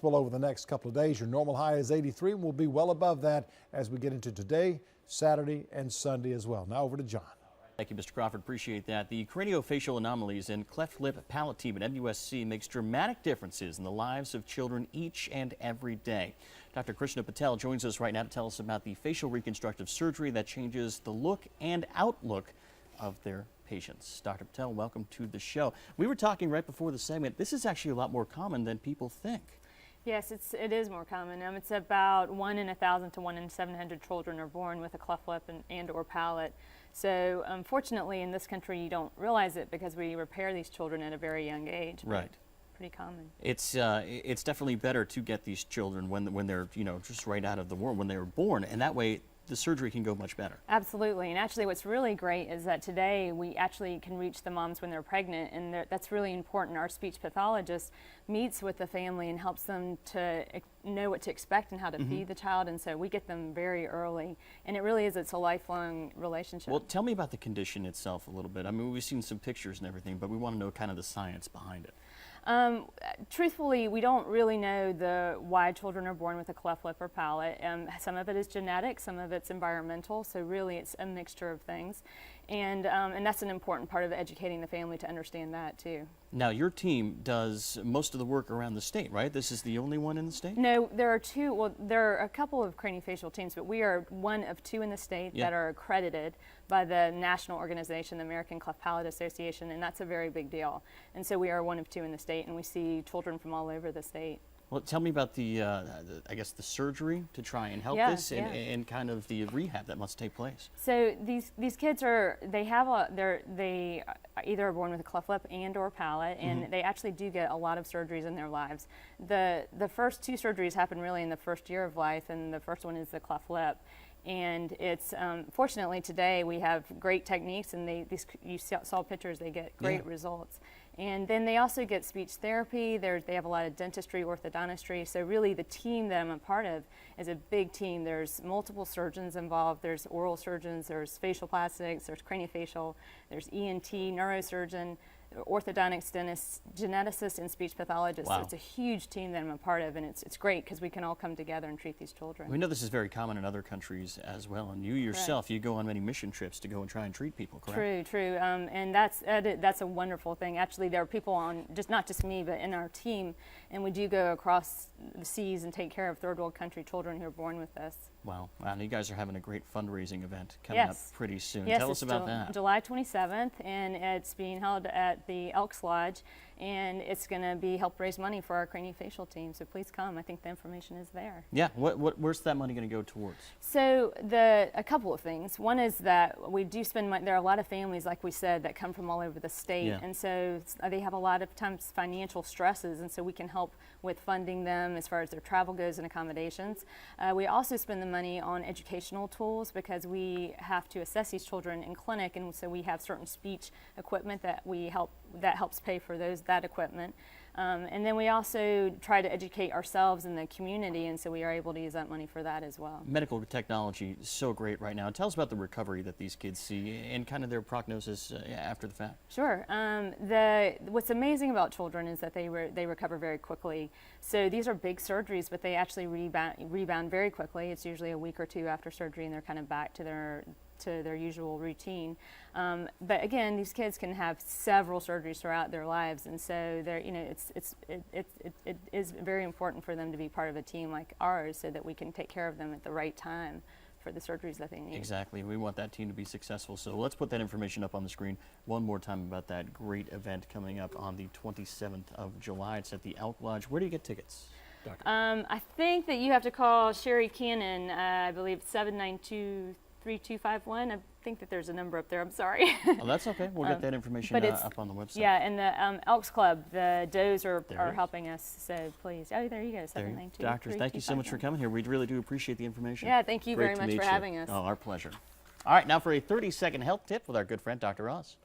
Well, over the next couple of days, your normal high is 83 and we'll be well above that as we get into today, Saturday, and Sunday as well. Now over to John. Thank you, Mr. Crawford. Appreciate that. The craniofacial anomalies in cleft lip, palate team, and MUSC makes dramatic differences in the lives of children each and every day. Dr. Krishna Patel joins us right now to tell us about the facial reconstructive surgery that changes the look and outlook of their patients. Dr. Patel, welcome to the show. We were talking right before the segment. This is actually a lot more common than people think. Yes, it is more common. It's about 1 in 1,000 to 1 in 700 children are born with a cleft lip and or palate. So unfortunately in this country you don't realize it because we repair these children at a very young age. Right. Pretty common. It's definitely better to get these children when they're just right out of the womb, when they were born, and that way the surgery can go much better. Absolutely, and actually what's really great is that today we actually can reach the moms when they're pregnant, and that's really important. Our speech pathologist meets with the family and helps them to know what to expect and how to feed the child, and so we get them very early, and it's a lifelong relationship. Well, tell me about the condition itself a little bit. I mean, we've seen some pictures and everything, but we want to know kind of the science behind it. Truthfully, we don't really know why children are born with a cleft lip or palate. Some of it is genetic, some of it's environmental, so really it's a mixture of things. And that's an important part of educating the family to understand that too. Now, your team does most of the work around the state, right? This is the only one in the state? No, there are a couple of craniofacial teams, but we are one of 2 in the state that are accredited by the national organization, the American Cleft Palate Association, and that's a very big deal. And so we are one of 2 in the state, and we see children from all over the state. Well, tell me about I guess the surgery to try and help this, and kind of the rehab that must take place. So these kids they either are born with a cleft lip and or palate, and they actually do get a lot of surgeries in their lives. The first 2 surgeries happen really in the first year of life, and the first one is the cleft lip. And it's fortunately today we have great techniques, and you saw pictures, they get great results. And then they also get speech therapy. They have a lot of dentistry, orthodontistry. So really the team that I'm a part of is a big team. There's multiple surgeons involved. There's oral surgeons, there's facial plastics, there's craniofacial, there's ENT, neurosurgeon, orthodontics, dentists, geneticists, and speech pathologists. Wow. So it's a huge team that I'm a part of, and it's great because we can all come together and treat these children. We know this is very common in other countries as well, and you yourself, you go on many mission trips to go and try and treat people, correct? True, and that's a wonderful thing. Actually, there are people on, not just me, but in our team, and we do go across the seas and take care of third world country children who are born with this. Wow, and you guys are having a great fundraising event coming up pretty soon. Yes, Tell us about that. July 27th, and it's being held at the Elks Lodge, and it's going to help raise money for our craniofacial team. So please come. I think the information is there. Yeah. Where's that money going to go towards? So a couple of things. One is that we do spend money. There are a lot of families, like we said, that come from all over the state, and so they have a lot of times financial stresses, and so we can help with funding them as far as their travel goes and accommodations. We also spend the money on educational tools because we have to assess these children in clinic, and so we have certain speech equipment that helps pay for that equipment. And then we also try to educate ourselves in the community, and so we are able to use that money for that as well. Medical technology is so great right now. Tell us about the recovery that these kids see and kind of their prognosis after the fact. Sure. What's amazing about children is that they recover very quickly. So these are big surgeries, but they actually rebound very quickly. It's usually a week or 2 after surgery, and they're kind of back to their usual routine. But again, these kids can have several surgeries throughout their lives, and so it is very important for them to be part of a team like ours so that we can take care of them at the right time for the surgeries that they need. Exactly. We want that team to be successful. So let's put that information up on the screen one more time about that great event coming up on the 27th of July. It's at the Elk Lodge. Where do you get tickets, Doctor? I think that you have to call Sherry Cannon, I believe 792-3251. I think that there's a number up there. I'm sorry. Oh, that's okay. We'll get that information up on the website. Yeah, and the Elks Club, the does are helping us, so please. Oh, there you go, 792. Doctors, thank you so much for coming here. We really do appreciate the information. Yeah, thank you very much for having us. Oh, our pleasure. All right, now for a 30-second health tip with our good friend, Dr. Oz.